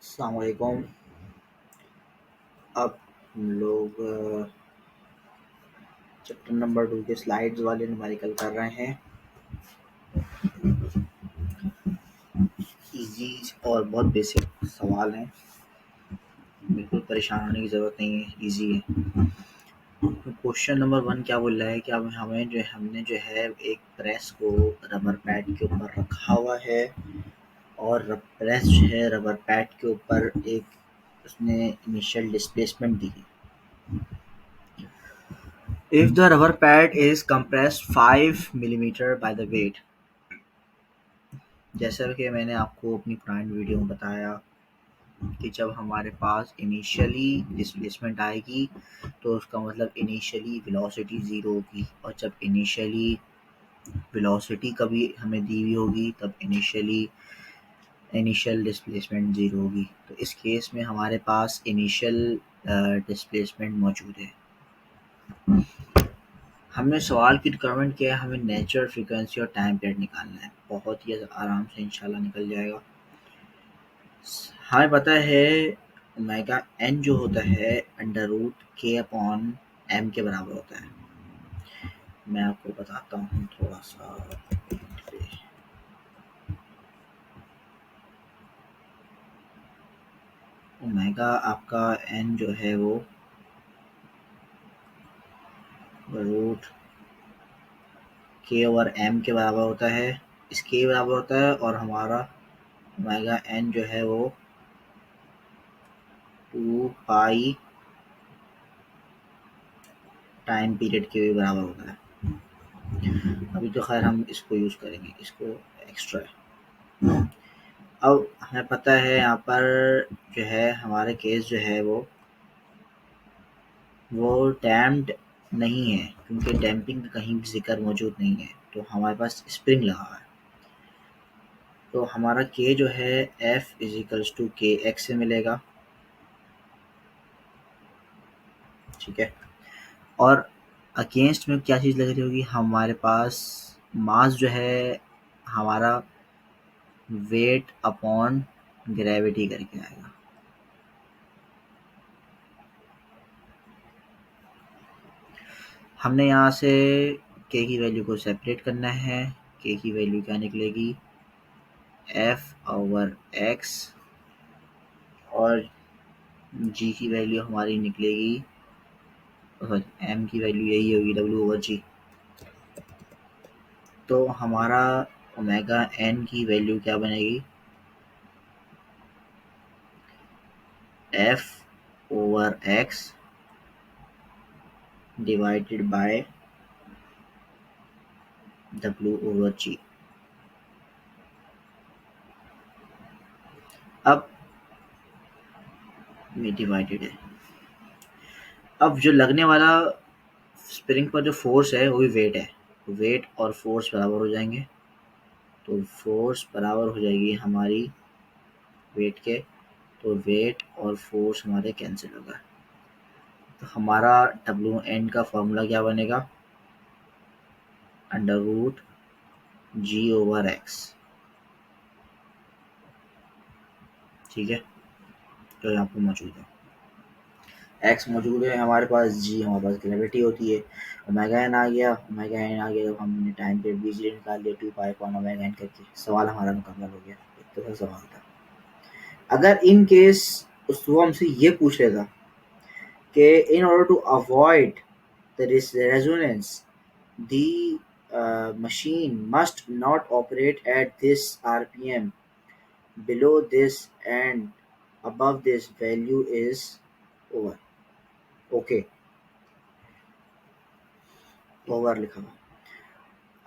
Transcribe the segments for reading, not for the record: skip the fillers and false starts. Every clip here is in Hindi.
अस्सलाम वालेकुम। अब हम लोग चैप्टर नंबर 2 के स्लाइड्स वाले न्यूमेरिकल कर रहे हैं। इजी और बहुत बेसिक सवाल हैं, बिल्कुल परेशान होने की ज़रूरत नहीं है, इजी है। तो क्वेश्चन नंबर 1 क्या बोल रहा है कि अब हमने जो है एक प्रेस को रबर पैड के ऊपर रखा हुआ है और प्रेस जो है रबर पैड के ऊपर एक उसने इनिशियल डिस्प्लेसमेंट दी है। If the rubber pad is compressed 5 millimeter by the weight, जैसा कि मैंने आपको अपनी पुरानी वीडियो में बताया कि जब हमारे पास इनिशियली डिस्प्लेसमेंट आएगी तो उसका मतलब इनिशियली वेलोसिटी ज़ीरो होगी, और जब इनिशियली वेलोसिटी कभी हमें दी हुई होगी तब इनिशियल डिस्प्लेसमेंट ज़ीरो होगी। तो इस केस में हमारे पास इनिशियल डिस्प्लेसमेंट मौजूद है। हमने सवाल की रिक्वायरमेंट किया है, हमें नेचुरल फ्रीक्वेंसी और टाइम पीरियड निकालना है। बहुत ही आराम से इंशाल्लाह निकल जाएगा। हमें पता है ओमेगा एन जो होता है अंडर रूट के अपॉन एम के बराबर होता है। मैं आपको बताता हूँ थोड़ा सा। ओमेगा आपका एन जो है वो रूट के ओवर एम के बराबर होता है, इस के बराबर होता है, और हमारा ओमेगा एन जो है वो 2 पाई टाइम पीरियड के भी बराबर होता है। अभी तो खैर हम इसको यूज़ करेंगे, इसको एक्स्ट्रा है। अब हमें पता है यहाँ पर जो है हमारे केस जो है वो डैम्प्ड नहीं है, क्योंकि डैम्पिंग का कहीं भी जिक्र मौजूद नहीं है। तो हमारे पास स्प्रिंग लगा हुआ है, तो हमारा के जो है एफ इज इक्वल्स टू के एक्स से मिलेगा, ठीक है। और अगेंस्ट में क्या चीज़ लग रही होगी, हमारे पास मास जो है हमारा वेट अपॉन ग्रेविटी करके आएगा। हमने यहाँ से के की वैल्यू को सेपरेट करना है। के की वैल्यू क्या निकलेगी, एफ ओवर एक्स, और जी की वैल्यू हमारी निकलेगी, एम की वैल्यू यही होगी डब्ल्यू ओवर जी। तो हमारा ओमेगा एन की वैल्यू क्या बनेगी, f over x divided by डब्ल्यू ओवर जी। अब ये डिवाइडेड है। अब जो लगने वाला स्प्रिंग पर जो फोर्स है वो भी वेट है, वेट और फोर्स बराबर हो जाएंगे। तो फोर्स बराबर हो जाएगी हमारी वेट के, तो वेट और फोर्स हमारे कैंसिल होगा। तो हमारा डब्ल्यू एन का फॉर्मूला क्या बनेगा, अंडर रूट जी ओवर एक्स, ठीक है। तो यहाँ पर मौजूद है एक्स मौजूद है हमारे पास, जी हमारे पास ग्रेविटी होती है, ओमेगा एन आ गया। ओमेगा एन आ गया, जब हमने टाइम पीरियड इजीली निकाल लिया 2 पाई अपॉन ओमेगा एन करके, सवाल हमारा मुकम्मल हो गया। इतना सा सवाल था। अगर इन केस वो हमसे ये पूछ लेता कि in order to avoid the resonance, the machine must not operate at this RPM, below this and above this value is over, okay, over लिखा हुआ।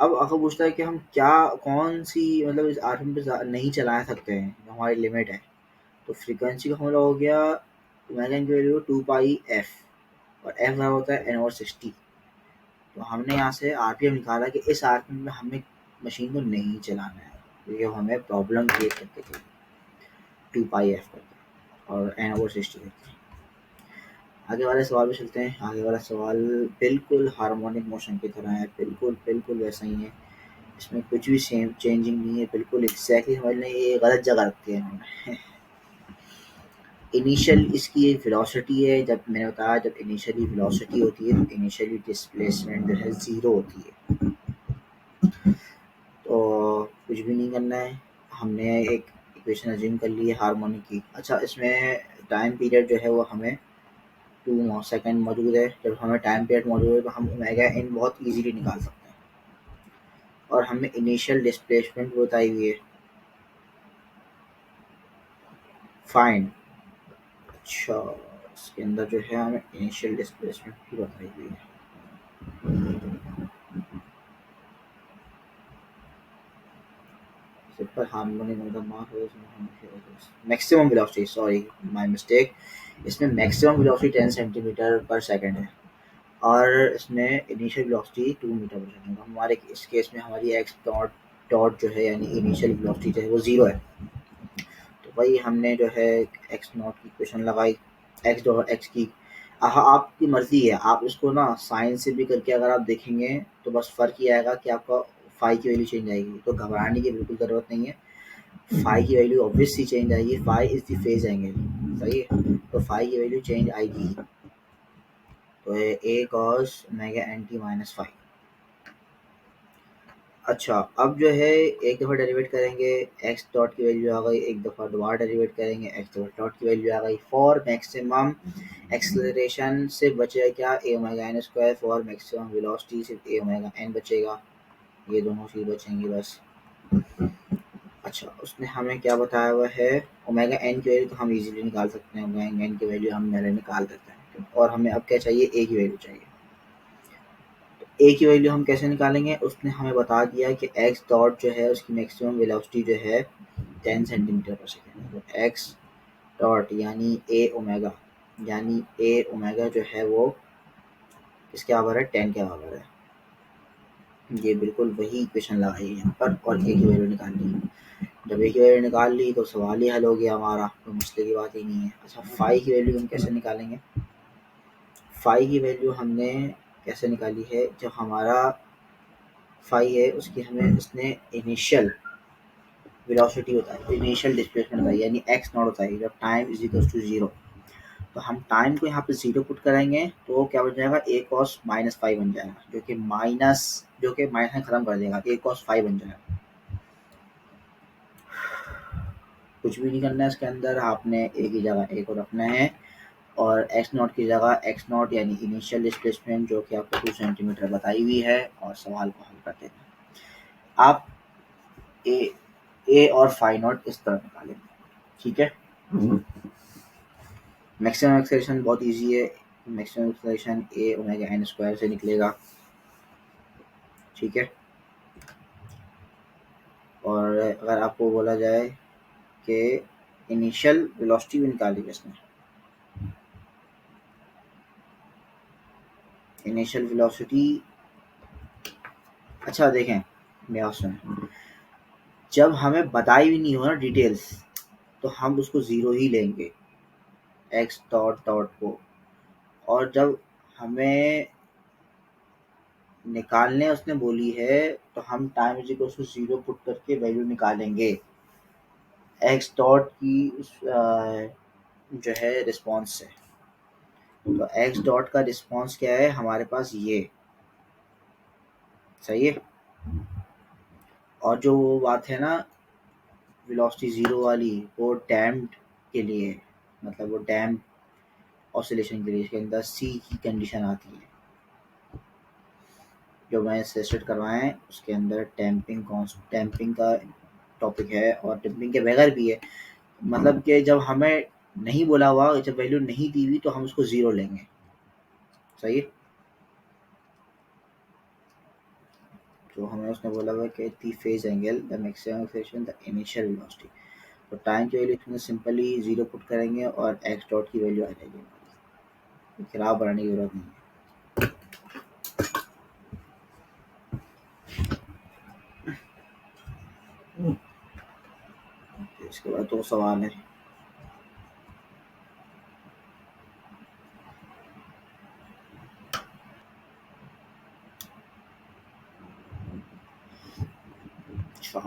अब अगर पूछता है कि हम क्या कौन सी मतलब इस आरपीएम पे नहीं चला सकते हैं, हमारी लिमिट है, तो फ्रीक्वेंसी का फॉर्मूला हो गया ओमेगा की वैल्यू 2 पाई एफ, और एफ बराबर होता है एन ओवर 60। तो हमने यहाँ से आरपीएम निकाला कि इस आरपीएम में हमें मशीन को नहीं चलाना है, क्योंकि हमें प्रॉब्लम क्रिएट करके थी 2 पाई एफ करके और एन ओवर 60 करके। आगे वाले सवाल पे चलते हैं। आगे वाला सवाल बिल्कुल हार्मोनिक मोशन की तरह है, बिल्कुल बिल्कुल वैसा ही है, इसमें कुछ भी सेम चेंजिंग नहीं है, बिल्कुल एग्जैक्टली समझ लें, ये गलत जगह रखती है इन्होंने। इनिशियल इसकी एक वेलोसिटी है, जब मैंने बताया जब इनिशियली वेलोसिटी होती है तो इनिशियली डिस्प्लेसमेंट जो है ज़ीरो होती है। तो कुछ भी नहीं करना है, हमने एक इक्वेशन अज्यूम कर ली है हार्मोनिक की। अच्छा, इसमें टाइम पीरियड जो है वो हमें 2 सेकंड मौजूद है। जब हमें टाइम पीरियड मौजूद है तो हम ओमेगा एन बहुत इजीली निकाल सकते हैं, और हमें इनिशियल डिस्प्लेसमेंट बताई हुई है फाइंड। अच्छा, इसके अंदर जो है हमें इनिशियल डिस्प्लेसमेंट भी बताई हुई है। सिंपल हार्मोनिक मतलब maximum velocity, sorry my mistake, इसमें मैक्सिमम वेलोसिटी 10 सेंटीमीटर पर सेकंड है, और इसमें इनिशियल वेलोसिटी 2 मीटर पर सेकंड। हमारे इस केस में हमारी एक्स डॉट डॉट जो है यानी इनिशियल वेलोसिटी जो है वो ज़ीरो है। तो भाई हमने जो है एक्स नॉट की इक्वेशन लगाई, एक्स डॉट एक्स की। आपकी मर्जी है, आप इसको ना साइन से भी करके अगर आप देखेंगे तो बस फ़र्क ये आएगा कि आपका फाई की वैल्यू चेंज आएगी, तो घबराने की बिल्कुल ज़रूरत नहीं है। फाई की वैल्यू ऑब्वियसली चेंज आएगी, phi is the phase angle, सही है, तो फाई की वैल्यू चेंज आएगी। तो a cos omega n t minus phi. अच्छा, अब जो है एक दफ़ा डेरिवेट करेंगे, एक्स डॉट की वैल्यू आ गई, एक दफ़ा दोबारा डेरिवेट करेंगे, एक्स डॉट की वैल्यू आ गई। फॉर मैक्सिमम एक्सेलरेशन से बचेगा क्या, a omega n square. For maximum velocity सिर्फ ए ओमेगा एन बचेगा, ये दोनों चीज़ बचेंगी बस। अच्छा, उसने हमें क्या बताया हुआ है, ओमेगा एन की वैल्यू तो हम इजीली निकाल सकते हैं, ओमेगा एन की वैल्यू हम पहले निकाल देते हैं, और हमें अब क्या चाहिए, ए की वैल्यू चाहिए। ए की वैल्यू हम कैसे निकालेंगे, उसने हमें बता दिया कि एक्स डॉट जो है उसकी मैक्सिमम वेलोसिटी जो है 10 सेंटीमीटर पर सेकेंड है। तो एक्स डॉट यानी ए ओमेगा जो है वो किसके बराबर है, 10 के बराबर है। ये बिल्कुल वही इक्वेशन लगाई है यहाँ पर, और ए की वैल्यू निकालनी है। जब ए की वैल्यू निकाल ली तो सवाल ही हल हो गया हमारा, तो मसले की बात ही नहीं है। अच्छा, फाई की वैल्यू हम कैसे निकालेंगे, फाई की वैल्यू हमने कैसे निकाली है, जब हमारा फाई है उसकी हमें उसने इनिशियल वेलोसिटी बताई, इनिशियल डिस्प्लेसमेंट बताई, यानी एक्स नॉट बताई, जब time is equal to zero. तो हम टाइम को यहाँ पे जीरो पुट कराएंगे तो क्या बन जाएगा, ए कॉस माइनस फाइव बन जाएगा, जो कि माइनस खत्म कर देगा, ए कॉस फाइव बन जाएगा। कुछ भी नहीं करना है इसके अंदर, आपने ए की जगह ए को रखना है, और एक्स नॉट की जगह एक्स नॉट यानी इनिशियल डिस्प्लेसमेंट जो कि आपको 2 सेंटीमीटर बताई हुई है, और सवाल को हल कर देना। आप ए ए और फाई नॉट इस तरह निकालें, ठीक है। मैक्सिमम एक्सेलरेशन बहुत इजी है, मैक्सिमम एक्सेलरेशन ए ओमेगा एन स्क्वायर से निकलेगा, ठीक है। और अगर आपको बोला जाए कि इनिशियल वेलोसिटी भी निकाली है इसने, इनिशियल वेलोसिटी, अच्छा देखें मेरा सुन, जब हमें बताई भी नहीं हो ना डिटेल्स तो हम उसको ज़ीरो ही लेंगे, एक्स डॉट डॉट को, और जब हमें निकालने उसने बोली है तो हम time is equal to zero put करके वैल्यू निकालेंगे एक्स डॉट की जो है रिस्पॉन्स से। तो एक्स डॉट का रिस्पॉन्स क्या है हमारे पास, ये सही है। और जो वो बात है ना वेलोसिटी ज़ीरो वाली, वो डैम्प्ड के लिए, मतलब वो डैम्प ऑसिलेशन के लिए, इसके अंदर सी की कंडीशन आती है, जो मैंने सजेस्ट करवाए हैं उसके अंदर डैम्पिंग का टॉपिक है, और डैम्पिंग के बगैर भी है। मतलब कि जब हमें नहीं बोला हुआ, जब वैल्यू नहीं दी हुई तो हम उसको ज़ीरो लेंगे, सही है। तो हमें उसने बोला हुआ कि दी phase angle the maximum acceleration the initial velocity, तो टाइम की वैल्यू इसमें सिंपली ज़ीरो पुट करेंगे और एक्स डॉट की वैल्यू आ जाएगी, तो खिलाफ बढ़ाने की ज़रूरत नहीं है। तो इसके बाद दो सवाल है,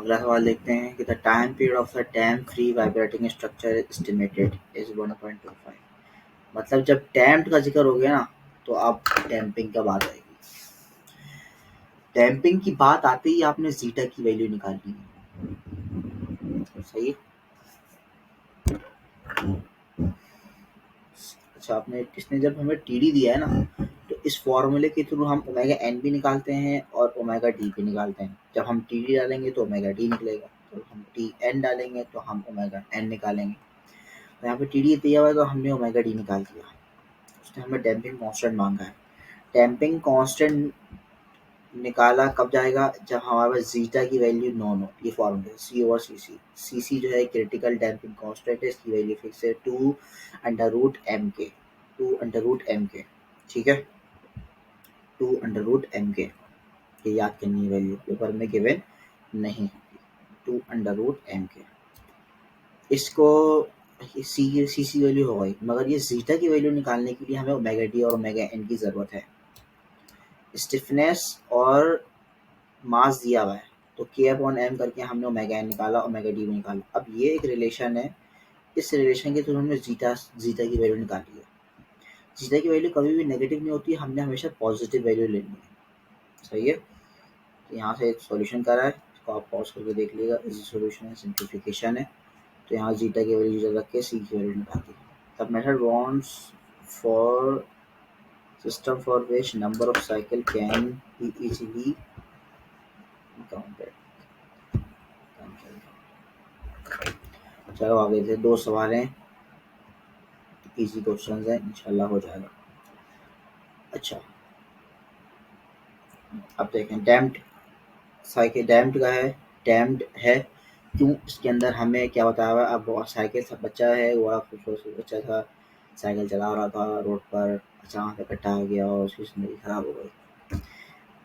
अगला सवाल देखते हैं कि the time period of the damp free vibrating structure estimated is 1.25। मतलब जब डैम्प्ड का जिक्र हो गया ना तो अब डैम्पिंग का बात आएगी। डैम्पिंग की बात आते ही आपने जीटा की वैल्यू निकालनी है, सही है। अच्छा, आपने किसने जब हमें टीडी दिया है ना तो इस फॉर्मूले के थ्रू हम ओमेगा एन भी निकालते हैं और ओमेगा डी भी निकालते हैं। जब हम टीडी डालेंगे तो ओमेगा डी निकलेगा, जब हम टी एन डालेंगे तो हम ओमेगा एन निकालेंगे। तो यहाँ पे टीडी दिया हुआ है तो हमने ओमेगा डी निकाल दिया। उसने हमें डैम्पिंग कांस्टेंट मांगा है। डैम्पिंग कांस्टेंट निकाला कब जाएगा, जब हमारे पास जीटा की वैल्यू नॉन हो। ये फॉर्मूला सी ओवर सी सी। सी सी जो है क्रिटिकल डैम्पिंग कांस्टेंट है, इसकी वैल्यू फिक्स है 2√m के। 2√m के, ठीक है, 2√m के। ये याद करनी है वैल्यू, पेपर में गिवन नहीं, 2√m के। इसको सी सी वैल्यू हो गई, मगर ये जीटा की वैल्यू निकालने के लिए हमें ओमेगा डी और ओमेगा एन की ज़रूरत है। स्टिफनेस और मास दिया हुआ है तो k/m करके हमने ओमेगा एन निकाला, ओमेगा डी भी निकाला। अब ये एक रिलेशन है, इस रिलेशन के थ्रू हमने जीटा की वैल्यू निकाली है। जीटा की वैल्यू कभी भी नेगेटिव नहीं होती, हमने हमेशा पॉजिटिव वैल्यू लेनी है, सही है। तो यहाँ से एक सॉल्यूशन करा है, इसको आप पॉज करके देख लीजिएगा। इजी सॉल्यूशन है, सिंप्लीफिकेशन है। तो यहाँ जीटा की वैल्यू रख के सी की वैल्यू निकाल दी। The method wants for system for which number of cycle can be easily counted. चलो आगे से 2 सवाल हैं, इजी क्वेश्चन हैं, इंशाल्लाह हो जाएगा। अच्छा, अब देखें डैम्प्ड साइकिल। डैम्प्ड का है, डैम्प्ड है क्यों, इसके अंदर हमें क्या बताया हुआ है। अब वो साइकिल सा बच्चा है, वो खूबसूरत बच्चा था, साइकिल चला रहा था रोड पर, अचानक से गड्ढा आ गया और उसकी जिंदगी खराब हो गई।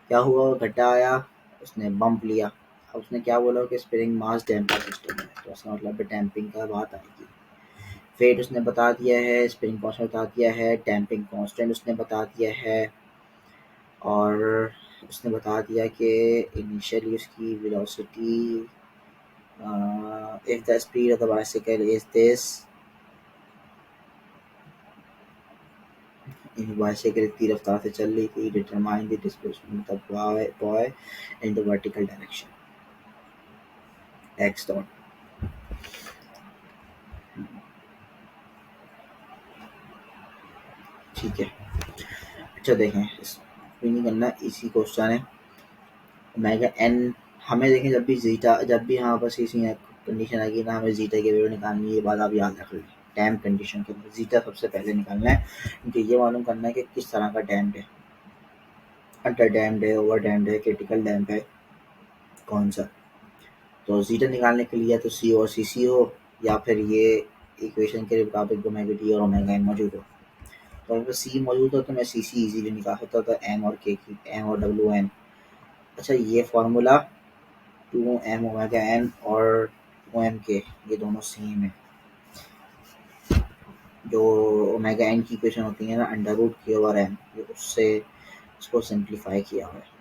क्या हुआ, गड्ढा आया, उसने बम्प लिया। अब उसने क्या बोला कि स्प्रिंग मास डैम्पर सिस्टम है, तो उसका मतलब डैम्पिंग का बात आएगी। वेट उसने बता दिया है, स्प्रिंग कांस्टेंट बता दिया है, डैम्पिंग कांस्टेंट उसने बता दिया है, और उसने बता दिया कि इनिशियली उसकी velocity, if the speed of the bicycle is this, bicycle इतनी रफ्तार से चल रही थी, determine the displacement of boy in the vertical direction x dot. ठीक है, अच्छा देखें, नहीं करना, इसी क्वेश्चन है। ओमेगा एन हमें देखें, जब भी हमारे पास इसी कंडीशन आएगी ना, हमें जीटा की वैल्यू निकालनी है। ये बात आप याद रख लीजिए, डैम कंडीशन के अंदर जीटा सबसे पहले निकालना है, क्योंकि ये मालूम करना है कि किस तरह का डैम है, अंडर डैम्ड है, ओवर डैम्ड है, क्रिटिकल डैम है, कौन सा। तो जीटा निकालने के लिए या तो सी और सी सी हो, या फिर ये इक्वेशन के मुताबिक ओमेगा डी और ओमेगा एन मौजूद हो। तो अगर सी मौजूद हो तो मैं सी सी ईजीली निकाल सकता था, एम और के की, एम और डब्ल्यू एन। अच्छा, ये फार्मूला 2m ओमेगा एन और 2m के, ये दोनों सेम है। जो ओमेगा एन की इक्वेशन होती है ना, √k/m, ये उससे इसको सिंप्लीफाई किया हुआ है।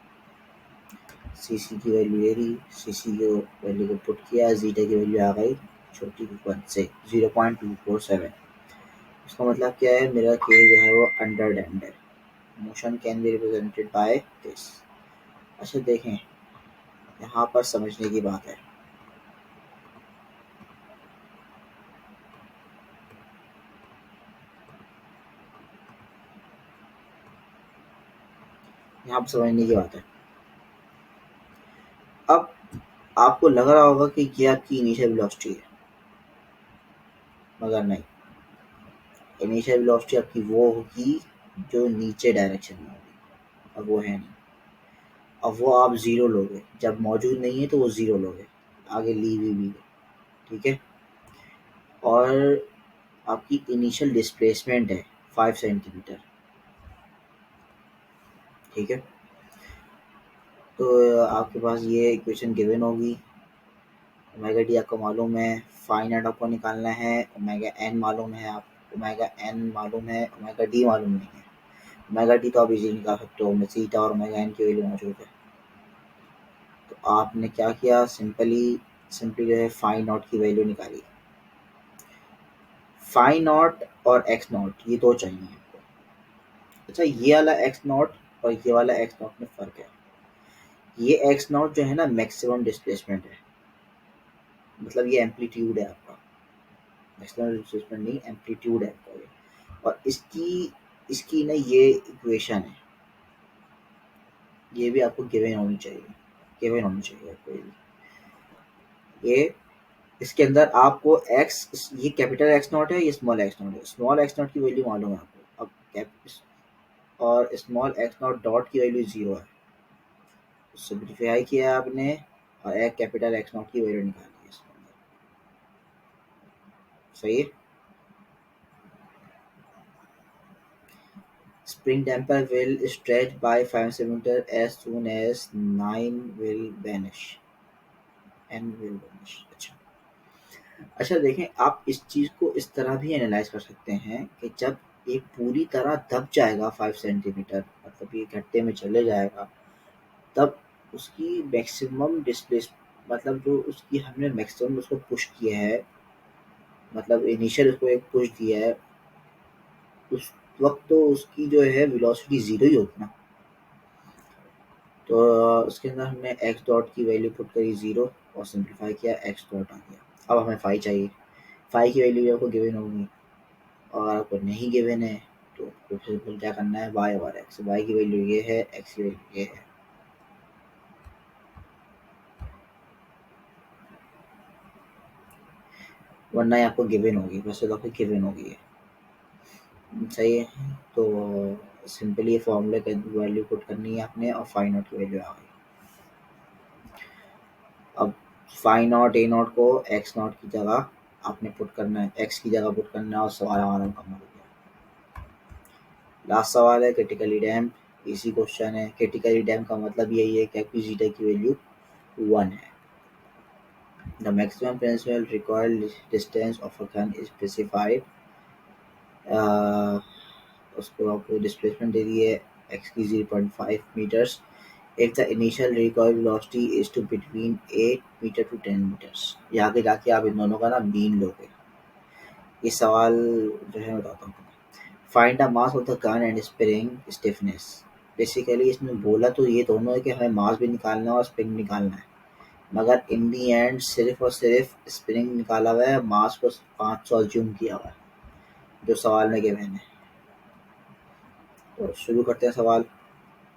सी सी की वैल्यू ये रही, सी सी की वैल्यू को पुट किया, जीटा की वैल्यू आ गई छोटी वन से 0.247। इसका मतलब क्या है, मेरा के जो है वो अंडर डैम्ड है। Motion can be represented by this. अच्छा देखें, यहाँ पर समझने की बात है, यहाँ पर समझने की बात है। अब आपको लग रहा होगा कि ये आपकी इनिशियल वेलोसिटी है, मगर नहीं। इनिशियल वेलोसिटी आपकी वो होगी जो नीचे डायरेक्शन में होगी, अब वो है नहीं। अब वो आप ज़ीरो लोगे, जब मौजूद नहीं है तो वो ज़ीरो लोगे, आगे ली हुई भी है, ठीक है। और आपकी इनिशियल डिस्प्लेसमेंट है 5 सेंटीमीटर, ठीक है। तो आपके पास ये इक्वेशन गिवन होगी। ओमेगा डी आपको मालूम है, फाइनाइट आपको निकालना है, ओमेगा एन मालूम है, आप ओमेगा एन मालूम है, ओमेगा डी मालूम नहीं है। ओमेगा डी तो आप इजीली निकाल सकते हो, थीटा और ओमेगा एन की वैल्यू मौजूद है। तो आपने क्या किया, सिंपली जो है फाई नॉट की वैल्यू निकाली। फाई नॉट और एक्स नॉट ये दो चाहिए आपको। अच्छा, ये वाला एक्स नॉट और ये वाला एक्स नॉट में फ़र्क है। ये एक्स नॉट जो है ना मैक्सिमम डिस्प्लेसमेंट है, मतलब ये एम्पलीट्यूड है आपका, मैक्सिमम डिस्प्लेसमेंट नहीं, एम्पलीट्यूड है आपका ये। और इसकी इसकी ना ये इक्वेशन है, ये भी आपको गिवन होनी चाहिए, गिवन होनी चाहिए आपको ये। इसके अंदर आपको एक्स, ये कैपिटल एक्स नॉट है, ये स्मॉल एक्स नॉट है। स्मॉल एक्स नॉट की वैल्यू मालूम है आपको, अब और स्मॉल एक्स नॉट डॉट की वैल्यू 0 है। सिंप्लीफाई किया आपने और एक कैपिटल एक्स नॉट की वैल्यू निकाली है इसके अंदर। सही है। Spring damper will stretch by 5 centimeter as soon as 9 will vanish. N will vanish. अच्छा, अच्छा देखें, आप इस चीज़ को इस तरह भी एनालाइज कर सकते हैं कि जब ये पूरी तरह दब जाएगा 5 सेंटीमीटर, मतलब ये घट्टे में चले जाएगा, तब उसकी मैक्सिमम डिस्प्लेस, मतलब जो उसकी हमने मैक्सिमम उसको पुश किया है, मतलब इनिशियल उसको एक पुश दिया है, उस वक्त तो उसकी जो है वेलोसिटी ज़ीरो ही होगी ना। तो उसके अंदर हमने एक्स डॉट की वैल्यू पुट करी 0 और सिंप्लीफाई किया, एक्स डॉट आ गया। अब हमें फाई चाहिए, फाई की वैल्यू आपको गिवन होगी, और आपको नहीं गिवन है तो आपको सिंपल क्या करना है, वाई और एक्स। वाई की वैल्यू ये है, एक्स की वैल्यू ये है। वरना ये आपको गिवन होगी, वैसे तो आपको गिवन होगी है। सही है। तो सिंपली ये फॉर्मूले की वैल्यू पुट करनी है आपने और फाई नॉट की वैल्यू आ गई। अब फाई नॉट ए नॉट को एक्स नॉट की जगह आपने पुट करना है, एक्स की जगह पुट करना है, और सवाल हमारा मुकम्मल हो गया। लास्ट सवाल है क्रिटिकली डैम्प्ड, इसी क्वेश्चन है। क्रिटिकली डैम्प्ड का मतलब यही है कि आपकी जीटा की वैल्यू 1 है। The maximum principal required distance of a gun is specified, उसको आपको डिस्प्लेसमेंट दे दी है एक्स की 0.5 metres if the initial recoil velocity is to between 8 metre to 10 metres. ये आगे जाके आप इन दोनों का ना मीन लोगे। ये सवाल जो है मैं बताता हूँ। Find the mass of the gun and spring stiffness. Basically इसमें बोला तो ये दोनों है कि हमें मास भी निकालना है और स्प्रिंग निकालना है, मगर इन दी एंड सिर्फ और सिर्फ स्प्रिंग निकाला हुआ है, मास को 500 अज्यूम किया हुआ है जो सवाल में गिवन है। तो शुरू करते हैं सवाल।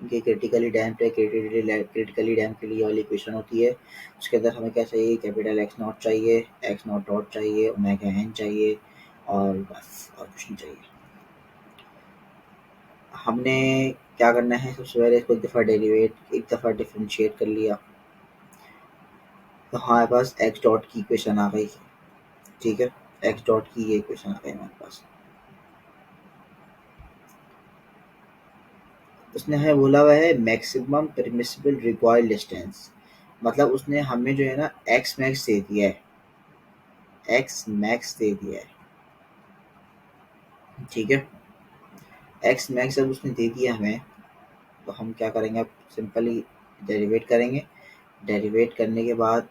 कि क्रिटिकली डैम्प्ड है, क्रिटिकली डैम्प्ड के लिए वाली इक्वेशन होती है। उसके अंदर हमें क्या चाहिए, कैपिटल एक्स नॉट चाहिए, एक्स नॉट डॉट चाहिए, ओमेगा एन चाहिए, और बस और कुछ नहीं चाहिए। हमने क्या करना है, सबसे पहले इसको एक दफ़ा डिफरेंशिएट कर लिया, तो हमारे पास एक्स डॉट की इक्वेशन आ गई। ठीक है, एक्स डॉट की ये इक्वेशन आ गई हमारे पास। उसने हमें बोला हुआ है मैक्सिमम परमिसिबल रिक्वायर्ड डिस्टेंस, मतलब उसने हमें जो है ना एक्स मैक्स दे दिया है, एक्स मैक्स दे दिया है। ठीक है, एक्स मैक्स जब उसने दे दिया हमें, तो हम क्या करेंगे, अब सिंपली डेरिवेट करेंगे। डेरिवेट करने के बाद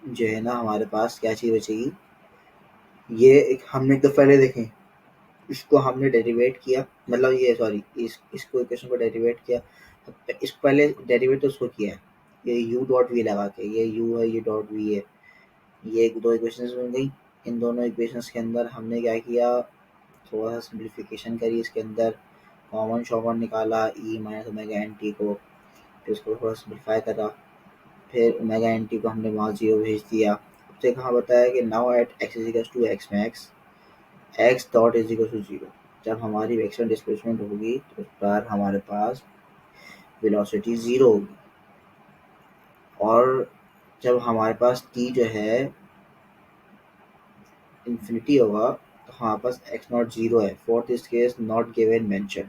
जो है ना हमारे पास क्या चीज़ बचेगी, ये एक हमने एक तो पहले देखें, इसको हमने डेरिवेट किया, मतलब ये सॉरी इसको इक्वेशन को डेरिवेट किया। इसको पहले डेरिवेट तो उसको किया है, ये यू डॉट वी लगा के, ये यू है ये डॉट वी है, ये एक दो इक्वेशंस बन गई। इन दोनों इक्वेशंस के अंदर हमने क्या किया, थोड़ा सा सिंप्लीफिकेशन करी, इसके अंदर कॉमन शॉमन निकाला E minus omega n T को, फिर उसको थोड़ा सिंप्लीफाई करा, फिर ओमेगा एन टी को हमने वहाँ 0 भेज दिया। उससे कहाँ बताया कि now at X is equals to X max X dot is equal to 0। जब हमारी मैक्सिमम डिस्प्लेसमेंट होगी तो उस पर हमारे पास वेलोसिटी 0 होगी, और जब हमारे पास टी जो है इन्फिनिटी होगा तो हमारे पास एक्स नॉट 0 है। फोर्थ इस केस नॉट गिवन मेंशन,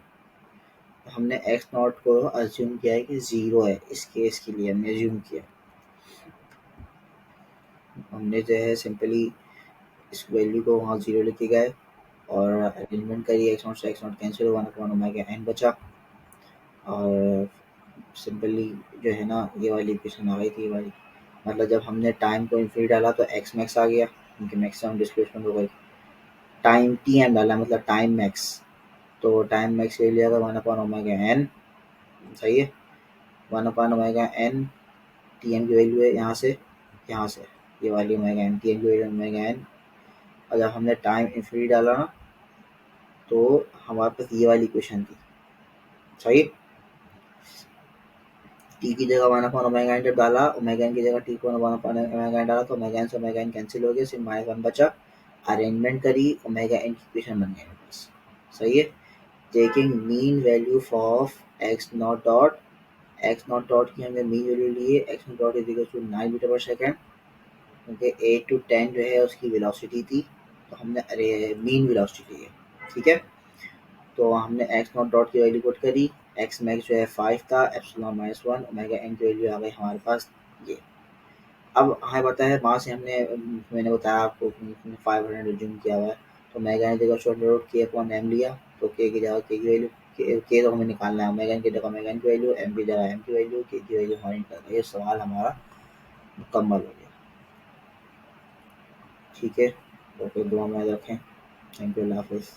हमने एक्स नॉट को अज्यूम किया है कि 0 है, इस केस के लिए हमने अज्यूम किया। हमने जो है सिंपली इस वैल्यू को वहाँ 0 लेके गए और अरेंजमेंट करी, एक्स नॉट से एक्स नॉट कैंसिल हुआ, ओमेगा एन बचा, और सिंपली जो है ना ये वाली इक्वेशन आ गई थी, ये वाली। मतलब जब हमने टाइम को इन्फिनिटी डाला तो एक्स मैक्स आ गया, क्योंकि मैक्सिमम डिस्प्लेसमेंट हो गई। टाइम टी एम डाला मतलब टाइम मैक्स, तो टाइम मैक्स ले लिया था 1/ओमेगा एन। सही है, 1/ओमेगा एन। टी एम की वैल्यू है यहाँ से ये वाली ओमेगा एन, टी एम की वैल्यू ओमेगा एन। और जब हमने टाइम इन्फिनिटी डाला ना तो हमारे पास ये वाली इक्वेशन थी। सही, टी की जगह 1/ओमेगा एन जब डाला, ओमेगा एन की जगह टी को 1/ओमेगा एन डाला तो ओमेगा एन से ओमेगा एन कैंसिल हो गया, सिर्फ -1 बचा। अरेंजमेंट करी, ओमेगा एन की इक्वेशन बन गई मेरे पास। सही है, taking mean value of X naught dot, X naught dot की हमने मीन वैल्यू ली है, X naught dot is equal to 9 metre per second, क्योंकि 8 to 10 जो है उसकी वेलोसिटी थी, तो हमने अरे मीन वेलोसिटी ली है। ठीक है, तो हमने एक्स नॉट डॉट की वैल्यू पुट करी, एक्स मैक्स जो है 5 था, एप्सिलॉन -1, ओमेगा एन की वैल्यू आ गई हमारे पास ये। अब हमें पता है वहाँ से हमने, मैंने बताया आपको 500 रिज्यूम किया हुआ है, तो ओमेगा एन की जगह शॉर्ट नोट के अपॉन एम लिया, तो के की जगह के की वैल्यू, के तो हमें निकालना है, ओमेगा एन की जगह ओमेगा एन की वैल्यू, एम की जगह एम की वैल्यू, के की वैल्यू हमारी निकल गई। ये सवाल हमारा मुकम्मल हो गया। ठीक है, ओके, दुआ में याद रखें। थैंक यू, अल्लाह हाफिज़।